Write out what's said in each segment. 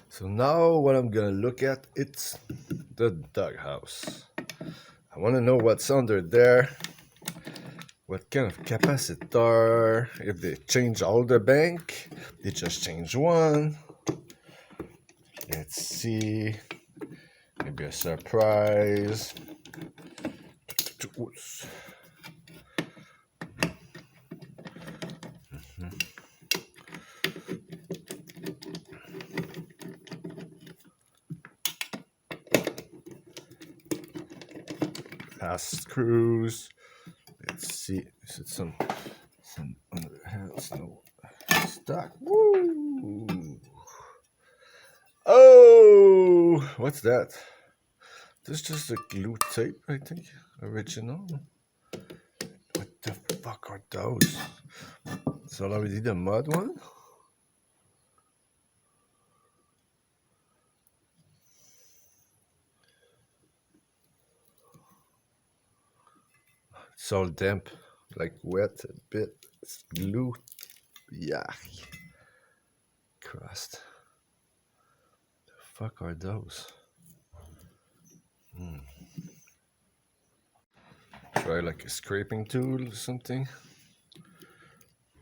So now what I'm gonna look at, it's the doghouse. I want to know what's under there, what kind of capacitor, if they change all the bank, they just change one. Let's see, maybe a surprise. Oops. Last screws. Let's see. Is it some under else? No. Stuck. Woo! Oh, what's that? This is just a glue tape, I think. Original. What the fuck are those? It's already the mud one? It's all damp, like wet a bit. It's glue. Yuck. Crust. The fuck are those? Try like a scraping tool or something.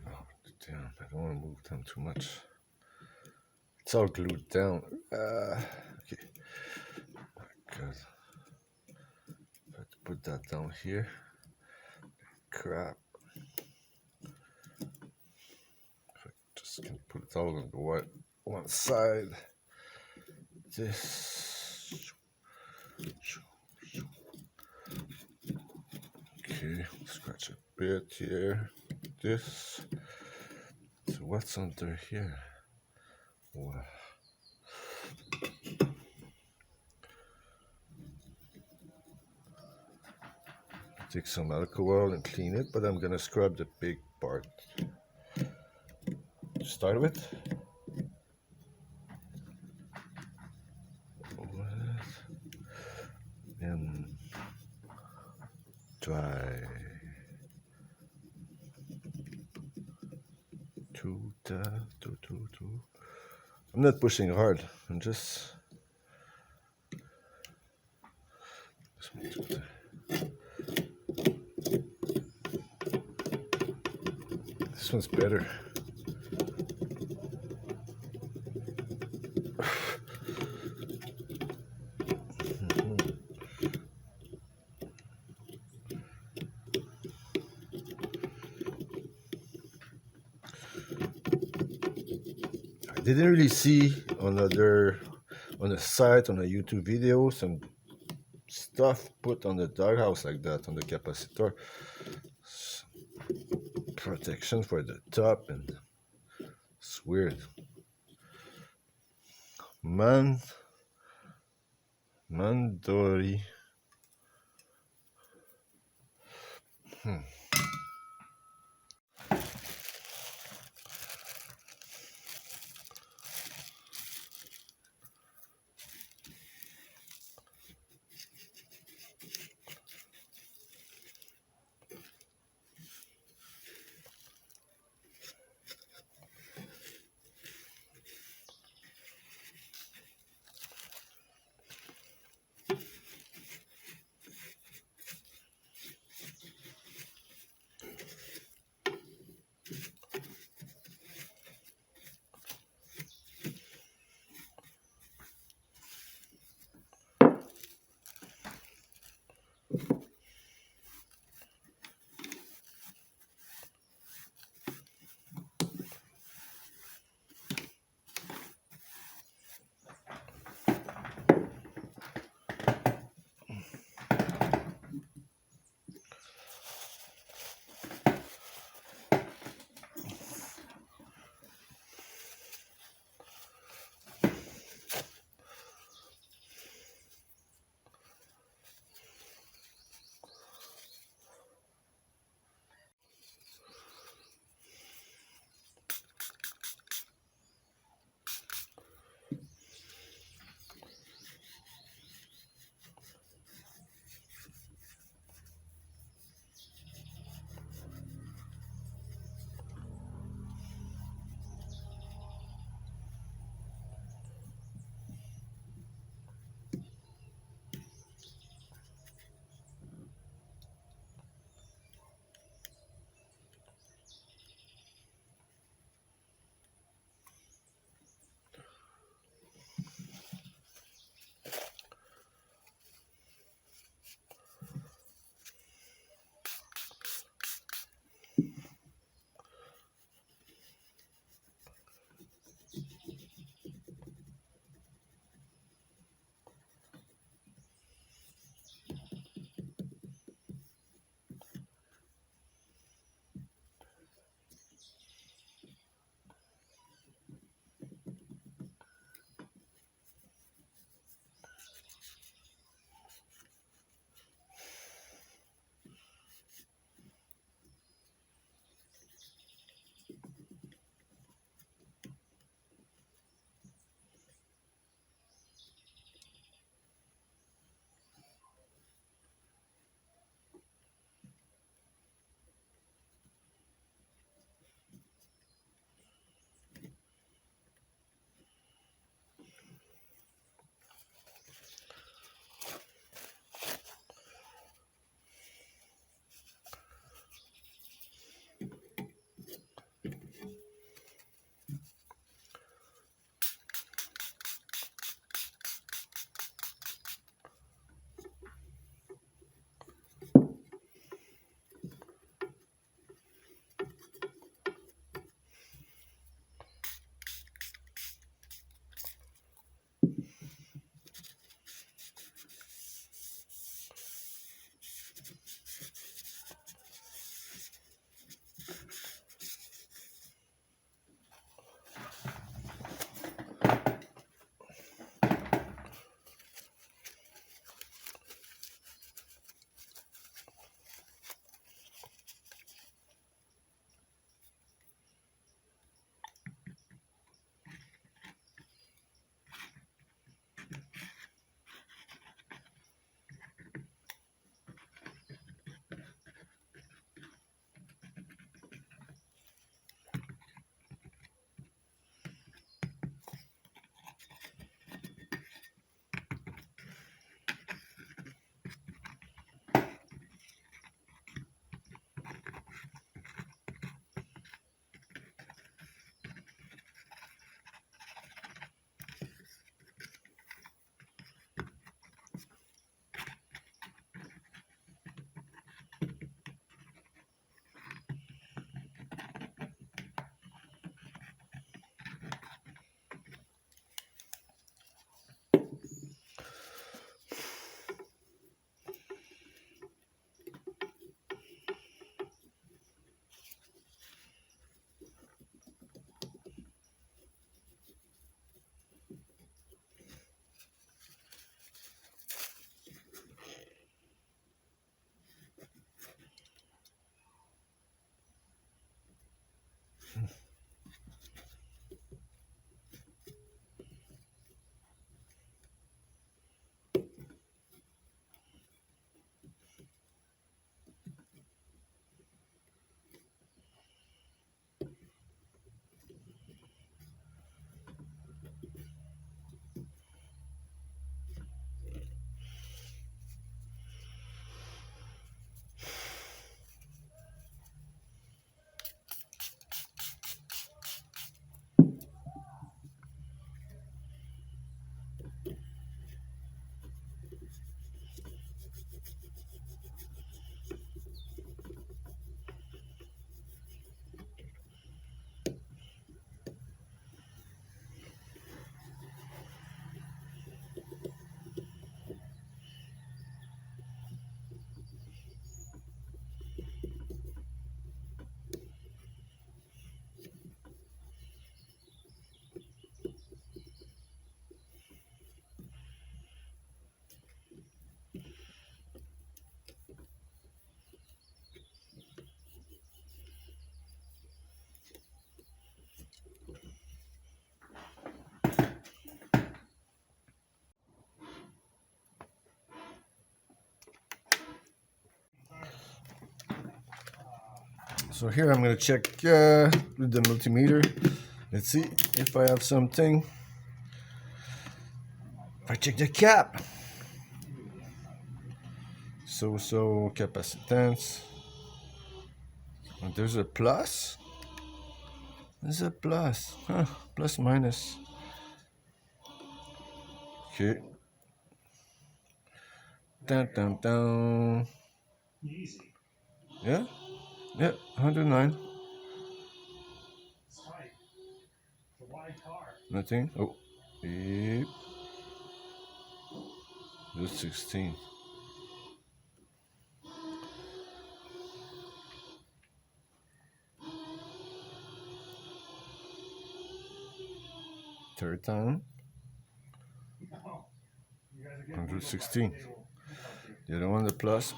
Oh, damn, I don't want to move them too much. It's all glued down. Okay. Good. Let's put that down here. Crap. Just can put it all on the one side. This. Okay, scratch a bit here. This. So what's under here? Wow. Take some alcohol and clean it, but I'm gonna scrub the big part. To start with. And dry. Two. I'm not pushing hard. I'm just. This one's better. I didn't really see on the site, on a YouTube video, some stuff put on the doghouse like that, on the capacitor. Protection for the top, and it's weird. Mandori. So here I'm going to check with the multimeter. Let's see if I have something. If I check the cap. So capacitance. Oh, there's a plus. There's a plus. Huh, plus minus. Okay. Dun, dun, dun. Easy. Yeah? Yeah, 109. It's tight. It's a wide car. Nothing. Oh. Yep. Just 16. Third time. No. You guys are getting 116. The other one, the plus.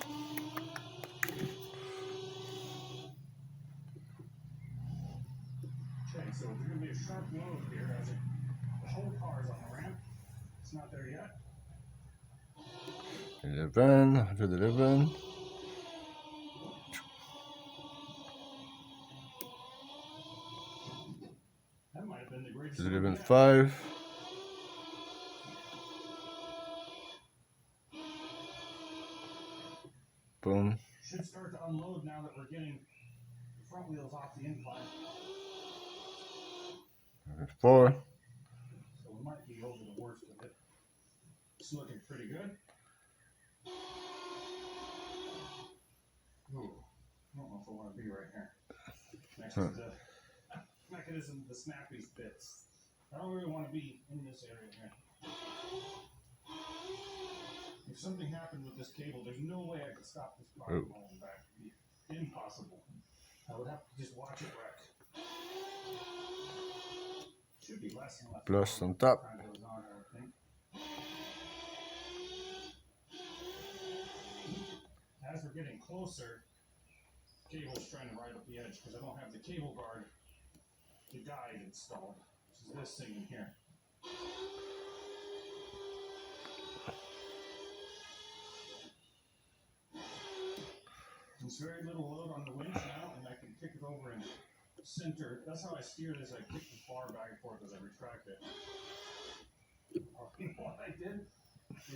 Okay, so there's going to be a sharp load here as the whole car is on the ramp. It's not there yet. 11, 111. That might have been the greatest. 11.5. Boom. Should start to unload now that we're getting the front wheels off the incline. 4. So we might be over the worst of it. It's looking pretty good. Ooh, I don't know if I want to be right here. Next to the mechanism, the snappy bits. I don't really want to be in this area here. If something happened with this cable, there's no way I could stop this car from rolling back. It'd be impossible. I would have to just watch it wreck. Should be less and less. Plus on top. As we're getting closer, cable's trying to ride up the edge because I don't have the cable guard, the guide installed, which is this thing in here. There's very little load on the winch now, and I can kick it over and center. That's how I steer this. I kick the bar back and forth as I retract it. What I did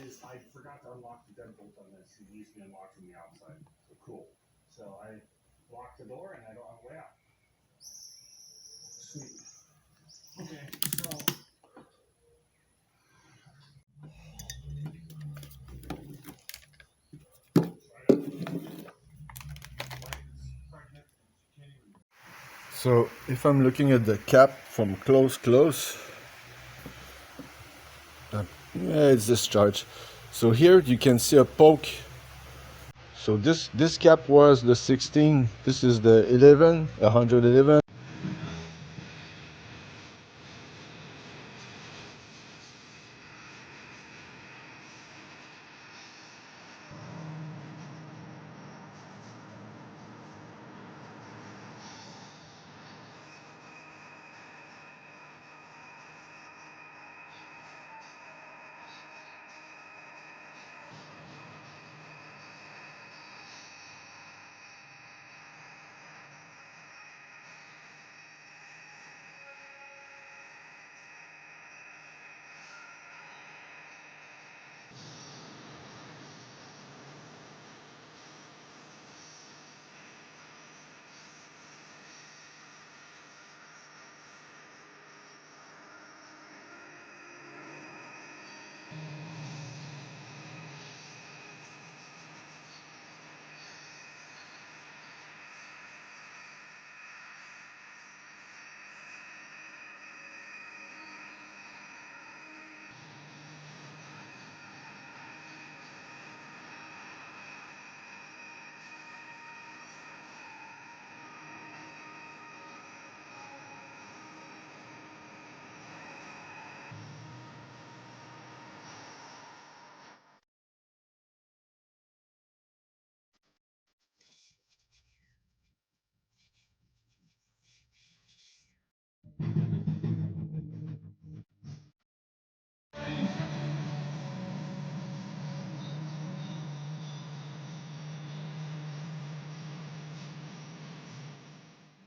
is I forgot to unlock the deadbolt on this. It needs to be unlocked from the outside. So cool. So I locked the door and I don't have a way out. Sweet. Okay, so So if I'm looking at the cap from close, yeah, it's discharged. So here you can see a poke. So this cap was the 16. This is the 11, 111.